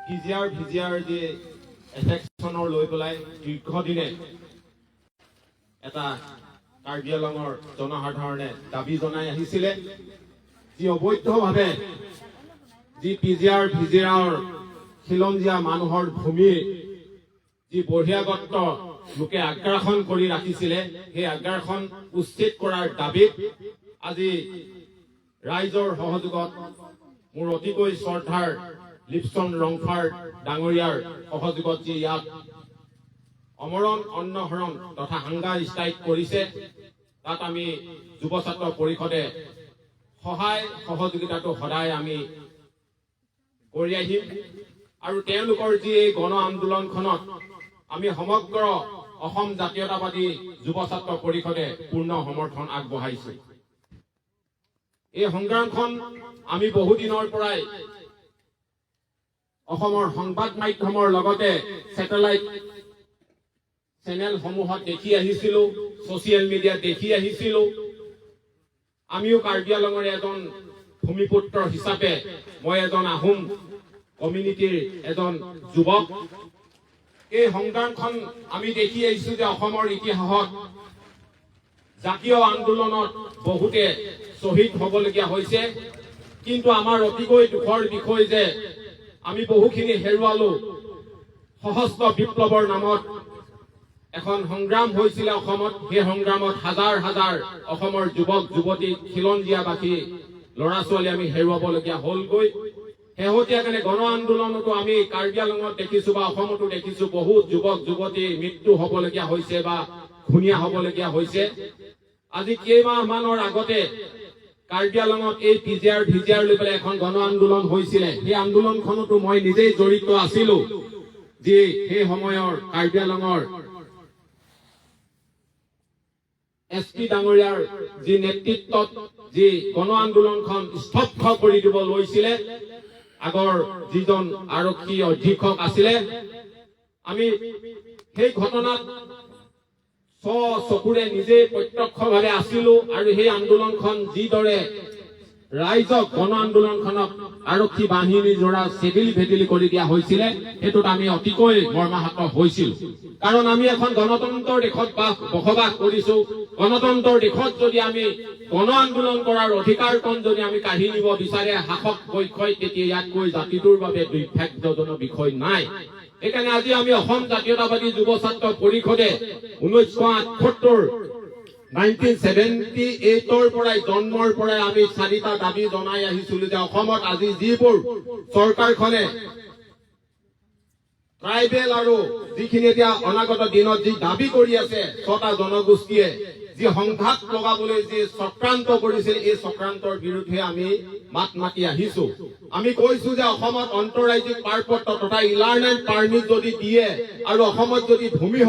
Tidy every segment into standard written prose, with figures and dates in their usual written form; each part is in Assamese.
ভিজিয়াৰ যে এফেকশ্যনৰ লৈ পেলাই দীৰ্ঘদিনে এটা কাৰ্বি আংলঙৰ জনসাধাৰণে দাবী জনাই আহিছিলে যি অবৈধভাৱে যি ভিজিয়াৰ খিলঞ্জীয়া মানুহৰ ভূমি যি বহিৰাগত লোকে আগ্ৰাসন কৰি ৰাখিছিলে সেই আগ্ৰাসন উচ্ছেদ কৰাৰ দাবীত আজি ৰাইজৰ সহযোগত মোৰ অতিকৈ শ্ৰদ্ধাৰ লিপচন ৰংফাৰ ডাঙৰীয়াৰ সহযোগত যি ইয়াত অমৰণ অন্নহৰণ তথা হাংগাৰ ষ্ট্ৰাইক কৰিছে তাত আমি যুৱ ছাত্ৰ পৰিষদে সহায় সহযোগিতাটো সদায় আমি কৰি আহিম আৰু তেওঁলোকৰ যি এই গণ আন্দোলনখনত আমি সমগ্ৰ অসম জাতীয়তাবাদী যুৱ ছাত্ৰ পৰিষদে পূৰ্ণ সমৰ্থন আগবঢ়াইছো। এই সংগ্ৰামখন আমি বহুদিনৰ পৰাই অসমৰ সংবাদ মাধ্যমৰ লগতে স্যাটেলাইট চেনেলসমূহত দেখি আহিছিলো, ছচিয়েল মিডিয়াত দেখি আহিছিলো। আমিও কাৰ্বি আংলঙৰ এজন ভূমিপুত্ৰ হিচাপে মই এজন আহোম কমিউনিটিৰ এজন যুৱক। এই সংগ্ৰামখন আমি দেখি আহিছো যে অসমৰ ইতিহাসত জাতীয় আন্দোলনত বহুতে শ্বহীদ হবলগীয়া হৈছে, কিন্তু আমাৰ অতিকৈ দুখৰ বিষয় যে আমি বহুখিনি হেৰুৱালো। সশস্ত্ৰ বিপ্লৱৰ নামত এখন সংগ্ৰাম হৈছিলে অসমত, সেই সংগ্ৰামত হাজাৰ হাজাৰ অসমৰ যুৱক যুৱতী খিলঞ্জীয়াবাসী ল'ৰা ছোৱালী আমি হেৰুৱাবলগীয়া হলগৈ। শেহতীয়াকৈ গণ আন্দোলনতো আমি কাৰ্বি আংলঙত দেখিছো বা অসমতো দেখিছো বহুত যুৱক যুৱতীৰ মৃত্যু হবলগীয়া হৈছে বা খুনীয়া হবলগীয়া হৈছে। আজি কেইমাহ মানৰ আগতে কাৰ্বি আংলঙত এই ভিজিয়াৰ লৈ পেলাই এখন গণ আন্দোলন হৈছিলে। সেই আন্দোলনখনতো মই নিজেই জড়িত আছিলো, যি সেই সময়ৰ কাৰ্বি আংলঙৰ SP ডাঙৰীয়াৰ যি নেতৃত্বত যি গণ আন্দোলনখন স্তব্ধ কৰি দিব লৈছিলে আগৰ যিজন আৰক্ষী অধীক্ষক আছিলে। আমি সেই ঘটনাত চকুৰে নিজে প্ৰত্যক্ষভাৱে আছিলো আৰু সেই আন্দোলনখন যিদৰে ৰাইজক গণ আন্দোলনখনক আৰক্ষী বাহিনীৰ দ্বাৰা চেদিলি ভেদিলি কৰি দিয়া হৈছিলে সেইটোত আমি অতিকৈ মৰ্মাহত হৈছিল। কাৰণ আমি এখন গণতন্ত্ৰৰ দেশত বসবাস কৰিছো। গণতন্ত্ৰৰ দেশত যদি আমি গণ আন্দোলন কৰাৰ অধিকাৰকণ যদি আমি কাঢ়ি নিব বিচাৰে শাসক পক্ষই, তেতিয়া ইয়াতকৈ জাতিটোৰ বাবে দুৰ্ভাগ্যজনক বিষয় নাই। সেইকাৰণে আজি আমি অসম জাতীয়তাবাদী যুৱ ছাত্ৰ পৰিষদে 1978ৰ পৰাই জন্মৰ পৰাই আমি 4টা দাবী জনাই আহিছিলো যে অসমত আজি যিবোৰ চৰকাৰখনে ট্ৰাইবেল আৰু যিখিনি এতিয়া অনাগত দিনত যি দাবী কৰি আছে 6টা জনগোষ্ঠীয়ে যি সংঘাত লগাবলৈ যি চক্ৰান্ত কৰিছিল, এই চক্ৰান্তৰ বিৰুদ্ধে আমি মাত মাতি আহিছো। আমি কৈছো যে অসমত অন্তঃৰাজ্যিক পাৰপত্ৰ তথা ইলাৰ্নেণ্ট পাৰ্মিট যদি দিয়ে আৰু অসমত যদি ভূমি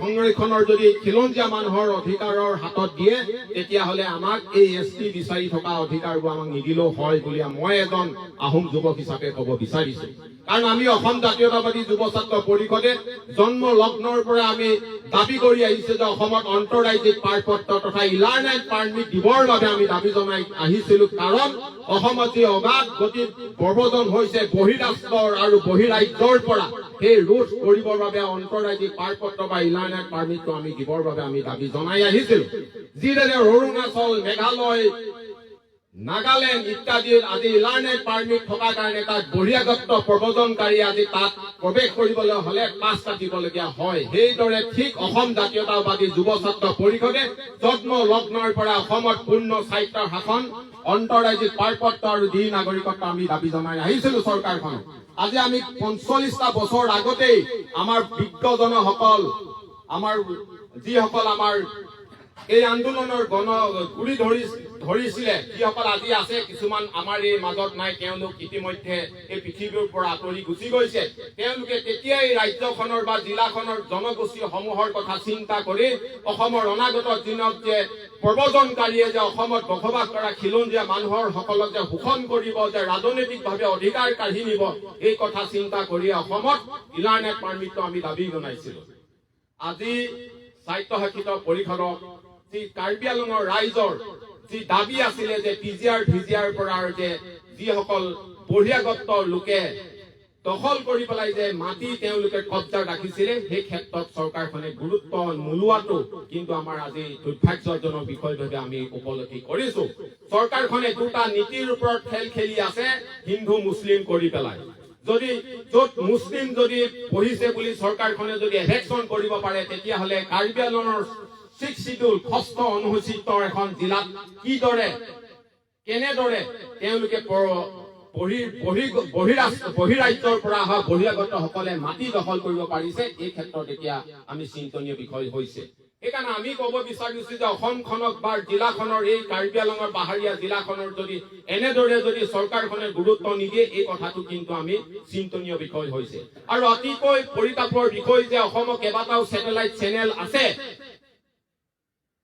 সংৰক্ষণৰ যদি খিলঞ্জীয়া মানুহৰ অধিকাৰৰ হাতত দিয়ে, তেতিয়াহ'লে আমাক এই ST বিচাৰি থকা অধিকাৰবোৰ আমাক নিদিলেও হয় বুলি মই এজন আহোম যুৱক হিচাপে ক'ব বিচাৰিছো। কাৰণ আমি অসম জাতীয়তাবাদী যুৱ ছাত্ৰ পৰিষদে জন্ম লগ্নৰ পৰা আমি দাবী কৰি আহিছো যে অসমত অন্তঃৰাজ্যিক পাৰপত্ৰ তথা ইলাৰ্নেণ্ট পাৰ্মিট দিবৰ বাবে আমি দাবী জনাই আহিছিলো। কাৰণ অসমত যি অগাধ গতিত প্ৰব্ৰজন হৈছে বহিৰাষ্ট্ৰৰ আৰু বহিৰাজ্যৰ পৰা, সেই ৰোধ কৰিবৰ বাবে অন্তঃৰাজ্যিক পাৰপত্ৰ বা ইলাৰ্নেণ্ট পাৰ্মিটটো আমি দিবৰ বাবে আমি দাবী জনাই আহিছিলো। যিদৰে অৰুণাচল, মেঘালয়, নাগালেণ্ড ইত্যাদিৰ আজি ইলাৰ্নেণ্ট পাৰ্মিট থকাৰ কাৰণে তাত বহিৰাগত প্ৰব্ৰজনকাৰী আজি তাত প্ৰৱেশ কৰিবলৈ হলে পাছ কাটিবলগীয়া হয়। সেইদৰে ঠিক অসম জাতীয়তাবাদী যুৱ ছাত্ৰ পৰিষদে জন্ম লগ্নৰ পৰা অসমত পূৰ্ণ স্বায়ত্তৰ শাসন, অন্তঃৰাজ্যিক পাৰপত্ৰ আৰু দ্বি নাগৰিকত্ব আমি দাবী জনাই আহিছিলো চৰকাৰখনক। আজি আমি 45টা বছৰ আগতেই আমাৰ বিজ্ঞজনসকল, আমাৰ যিসকল আমাৰ এই আন্দোলনৰ গুৰি ধৰিছিলে, যিসকল আজি আছে, কিছুমান আমাৰ এই মাজত নাই, তেওঁলোক ইতিমধ্যে এই পৃথিৱীৰ পৰা আঁতৰি গুচি গৈছে। তেওঁলোকে তেতিয়াই ৰাজ্যখনৰ বা জিলাখনৰ জনগোষ্ঠী সমূহৰ কথা চিন্তা কৰি অসমৰ অনাগত দিনত যে প্ৰব্ৰজনকাৰীয়ে যে অসমত বসবাস কৰা খিলঞ্জীয়া মানুহৰ সকলক যে শোষণ কৰিব, যে ৰাজনৈতিকভাৱে অধিকাৰ কাঢ়ি নিব, এই কথা চিন্তা কৰি অসমত ইলাৰ্নেণ্ট পাৰ্মিটটো আমি দাবী জনাইছিলো। আজি স্বায়ত্তশাসিত পৰিষদক যি কাৰ্বি আংলঙৰ ৰাইজৰ যি দাবী আছিলে যে ভিজিয়াৰ পৰা যে যিসকল বহিৰাগত লোকে দখল কৰি পেলাই যে মাটি তেওঁলোকে কব্জা ৰাখিছিলে সেই ক্ষেত্ৰত চৰকাৰখনে গুৰুত্ব নোলোৱাটো কিন্তু আমাৰ আজি দুৰ্ভাগ্যজনক বিষয় ভাবে আমি উপলব্ধি কৰিছো। চৰকাৰখনে দুটা নীতিৰ ওপৰত খেল খেলি আছে, হিন্দু মুছলিম কৰি পেলাই। যদি য'ত মুছলিম যদি পঢ়িছে বুলি চৰকাৰখনে যদি এভেকশ্যন কৰিব পাৰে, তেতিয়াহ'লে কাৰ্বি আংলঙৰ 6 শিডিউল 6ষ্ঠ অনুসূচিতৰ এখন জিলাত কিদৰে কেনেদৰে তেওঁলোকে বহিৰাজ্যৰ পৰা অহা বহিৰাগতসকলে মাটি দখল কৰিব পাৰিছে, এই ক্ষেত্ৰত এতিয়া আমি চিন্তনীয় বিষয় হৈছে। সেইকাৰণে আমি ক'ব বিচাৰিছো যে অসমখনক বা জিলাখনৰ এই কাৰ্বি আংলঙৰ পাহাৰীয়া জিলাখনৰ যদি এনেদৰে যদি চৰকাৰখনে গুৰুত্ব নিদিয়ে, এই কথাটো কিন্তু আমি চিন্তনীয় বিষয় হৈছে। আৰু অতিকৈ পৰিতাপৰ বিষয় যে অসমত কেইবাটাও ছেটেলাইট চেনেল আছে,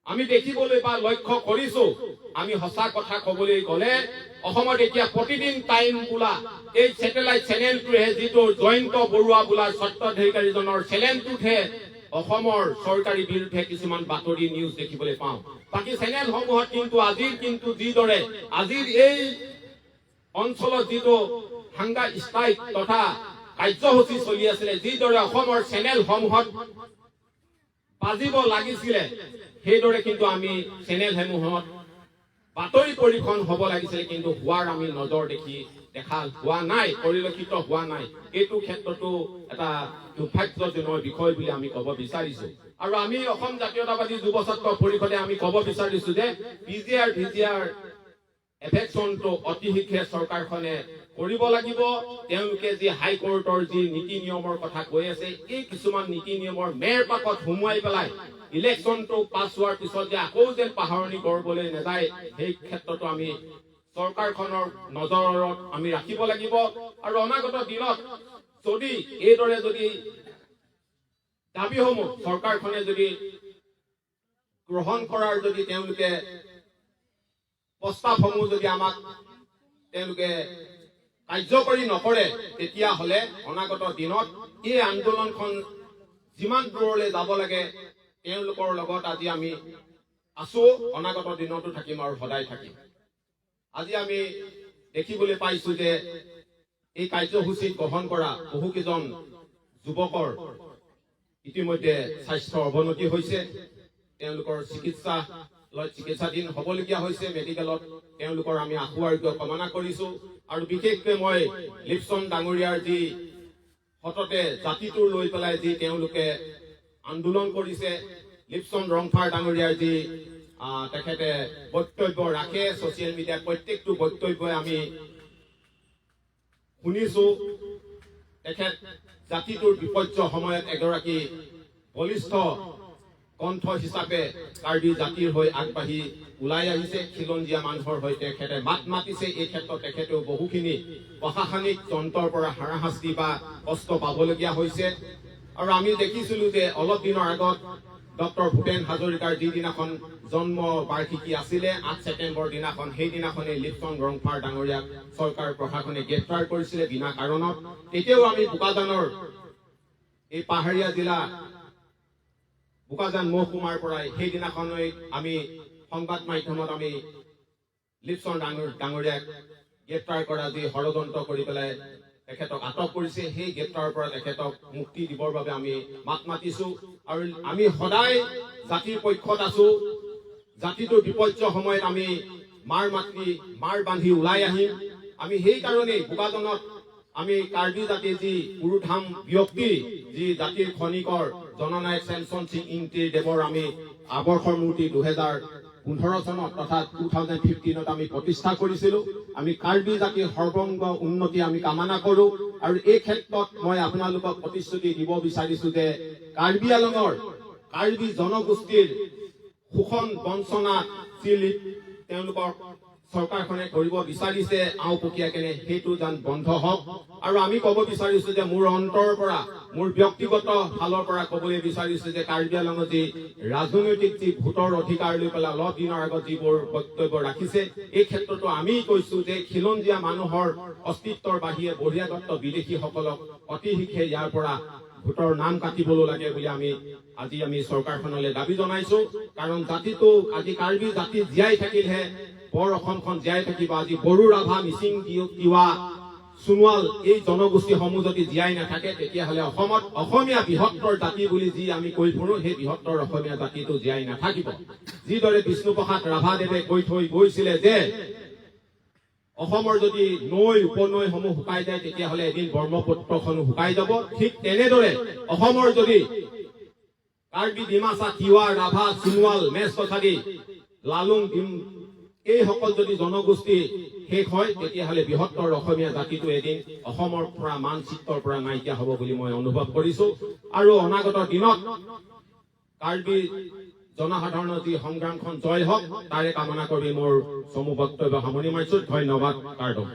আমি দেখিবলৈ বা লক্ষ্য কৰিছো। আমি সঁচা কথা কবলৈ গ'লে অসমত এতিয়া প্ৰতিদিন টাইম বোলা এই ছেটেলাইট চেনেলটোহে, যিটো জয়ন্ত বৰুৱা বোলা স্বত্বাধিকাৰীজনৰ চেনেলটোতহে অসমৰ চৰকাৰী বিৰুদ্ধে কিছুমান বাতৰি নিউজ দেখিবলৈ পাওঁ। বাকী চেনেলসমূহত কিন্তু যিদৰে আজিৰ এই অঞ্চলত যিটো হাংগা ষ্ট্ৰাইক তথা কাৰ্যসূচী চলি আছিলে, যিদৰে অসমৰ চেনেলসমূহত বাজিব লাগিছিলে, সেইদৰে কিন্তু আমি চেনেলসমূহত বাতৰি পৰিৱেশন হ'ব লাগিছিলে, কিন্তু হোৱাৰ আমি নজৰ দেখা হোৱা নাই, পৰিলক্ষিত হোৱা নাই। এইটো ক্ষেত্ৰতো এটা দুৰ্ভাগ্যজনক বিষয় বুলি আমি ক'ব বিচাৰিছো। আৰু আমি অসম জাতীয়তাবাদী যুৱ ছাত্ৰ পৰিষদে আমি ক'ব বিচাৰিছো যে ভিজিআৰ এফেকশ্যনটো অতি শীঘ্ৰে চৰকাৰখনে কৰিব লাগিব। তেওঁলোকে যি হাইকোৰ্টৰ যি নীতি নিয়মৰ কথা কৈ আছে, এই কিছুমান নীতি নিয়মৰ মেৰ পাকত সুমুৱাই পেলাই ইলেকশ্যনটো পাছ হোৱাৰ পিছত যে আকৌ যেন পাহৰণি কৰিবলৈ নাযায়, সেই ক্ষেত্ৰতো আমি চৰকাৰখনৰ নজৰত আমি ৰাখিব লাগিব। আৰু অনাগত দিনত যদি এইদৰে যদি দাবীসমূহ চৰকাৰখনে যদি গ্ৰহণ কৰাৰ যদি তেওঁলোকে প্ৰস্তাৱসমূহ যদি আমাক তেওঁলোকে কাৰ্যকৰী নকৰে, তেতিয়াহ'লে অনাগত দিনত এই আন্দোলনখন যিমান দূৰলৈ যাব লাগে তেওঁলোকৰ লগত আজি আমি আছো, অনাগত দিনতো থাকিম আৰু সদায় থাকিম। আজি আমি দেখিবলৈ পাইছো যে এই কাৰ্যসূচীত গ্ৰহণ কৰা বহুকেইজন যুৱকৰ ইতিমধ্যে স্বাস্থ্যৰ অৱনতি হৈছে, তেওঁলোকৰ চিকিৎসাধীন হ'বলগীয়া হৈছে মেডিকেলত। তেওঁলোকৰ আমি আশু আৰোগ্য কামনা কৰিছো। আৰু বিশেষকৈ মই লিপচন ডাঙৰীয়াৰ যি সততে জাতিটোৰ লৈ পেলাই যি তেওঁলোকে আন্দোলন কৰিছে, লিপচন ৰংফাৰ ডাঙৰীয়াৰ যি তেখেতে বক্তব্য ৰাখে ছচিয়েল মিডিয়াত, প্ৰত্যেকটো বক্তব্যই আমি শুনিছো। তেখেত জাতিটোৰ বিপৰ্যয় সময়ত এগৰাকী বলিষ্ঠ কণ্ঠ হিচাপে কাৰ্বি জাতিৰ হৈ আগবাঢ়ি ওলাই আহিছে, খিলঞ্জীয়া মানুহৰ হৈ তেখেতে মাত মাতিছে। এই ক্ষেত্ৰত তেখেতেও বহুখিনি প্ৰশাসনিক যন্ত্ৰৰ পৰা হাৰাশাস্তি বা কষ্ট পাবলগীয়া হৈছে। আৰু আমি দেখিছিলো যে অলপ দিনৰ আগত ডক্টৰ ভূপেন হাজৰিকাৰ যিদিনাখন জন্ম বাৰ্ষিকী আছিলে 8 ছেপ্টেম্বৰ দিনাখন, সেইদিনাখনে লিপচন ৰংফাৰ ডাঙৰীয়াক চৰকাৰ প্ৰশাসনে গ্ৰেপ্তাৰ কৰিছিলে বিনা কাৰণত। তেতিয়াও আমি বোকাজানৰ এই পাহাৰীয়া জিলা বোকাজান মহকুমাৰ পৰাই সেইদিনাখনলৈ আমি সংবাদ মাধ্যমত আমি লিপচন ডাঙৰীয়াক গ্ৰেপ্তাৰ কৰা যি ষড়যন্ত্ৰ কৰি পেলাই তেখেতক আটক কৰিছে, সেই গ্ৰেপ্তাৰৰ পৰা তেখেতক মুক্তি দিবৰ বাবে আমি মাত মাতিছো। আৰু আমি সদায় জাতিৰ পক্ষত আছো। জাতিটোৰ বিপৰ্যয় সময়ত আমি মাৰ বান্ধি ওলাই আহিম। আমি সেইকাৰণেই বোকাজানত আমি কাৰ্বি জাতিৰ যি পুৰুধাম ব্যক্তি, যি জাতিৰ খনিকৰ জননায়ক চেমচন সিং ইংতিৰ দেৱৰ আমি আৱৰ্ষৰ মূৰ্তি 2015 চনত তথা 2015ত আমি প্ৰতিষ্ঠা কৰিছিলো। আমি কাৰ্বি জাতিৰ সৰ্বংগ উন্নতি আমি কামনা কৰো। আৰু এই ক্ষেত্ৰত মই আপোনালোকক প্ৰতিশ্ৰুতি দিব বিচাৰিছো যে কাৰ্বি আংলঙৰ কাৰ্বি জনগোষ্ঠীৰ শোষণ বঞ্চনা তেওঁলোকৰ চৰকাৰখনে কৰিব বিচাৰিছে আওপকীয়াকেনে, সেইটো যেন বন্ধ হওক। আৰু আমি ক'ব বিচাৰিছো যে মোৰ অন্তৰৰ পৰা, মোৰ ব্যক্তিগত ফালৰ পৰা ক'বলৈ বিচাৰিছো যে কাৰ্বি আংলঙত যি ৰাজনৈতিক যি ভোটৰ অধিকাৰ লৈ পেলাই অলপ দিনৰ আগত যিবোৰ বক্তব্য ৰাখিছে, এই ক্ষেত্ৰতো আমি কৈছো যে খিলঞ্জীয়া মানুহৰ অস্তিত্বৰ বাহিৰে বহিৰাগত বিদেশীসকলক অতি শীঘ্ৰে ইয়াৰ পৰা ভোটৰ নাম কাটিবলৈ লাগে বুলি আজি আমি চৰকাৰখনলৈ দাবী জনাইছো। কাৰণ জাতিটো আজি কাৰ্বি জাতি জীয়াই থাকিলেহে বৰ অসমখন জীয়াই থাকিব। আজি বড়ো, ৰাভা, মিচিং, তিৱা, সোণোৱাল এই জনগোষ্ঠীসমূহ যদি জীয়াই নাথাকে তেতিয়াহ'লে অসমত অসমীয়া বৃহত্তৰ জাতি বুলি যি আমি কৈ ফুৰো সেই বৃহত্তৰ অসমীয়া জাতিটো জীয়াই নাথাকিব। যিদৰে বিষ্ণুপ্ৰসাদ ৰাভাদেৱে কৈ থৈ গৈছিলে যে অসমৰ যদি নৈ উপনৈসমূহ শুকাই যায় তেতিয়াহ'লে এদিন ব্ৰহ্মপুত্ৰখনো শুকাই যাব। ঠিক তেনেদৰে অসমৰ যদি কাৰ্বি, ডিমাচা, তিৱা, ৰাভা, সোণোৱাল, মেচ কছাৰী, লালুং, এইসকল যদি জনগোষ্ঠী শেষ হয় তেতিয়াহ'লে বৃহত্তৰ অসমীয়া জাতিটো এদিন অসমৰ পৰা মানচিত্ৰৰ পৰা নাইকিয়া হ'ব বুলি মই অনুভৱ কৰিছো। আৰু অনাগত দিনত কাৰ্বি জনসাধাৰণৰ যি সংগ্ৰামখন জয় হওক তাৰে কামনা কৰি মোৰ চমু বক্তব্য সামৰণি মাৰিছো। ধন্যবাদ। কাৰ্ডম।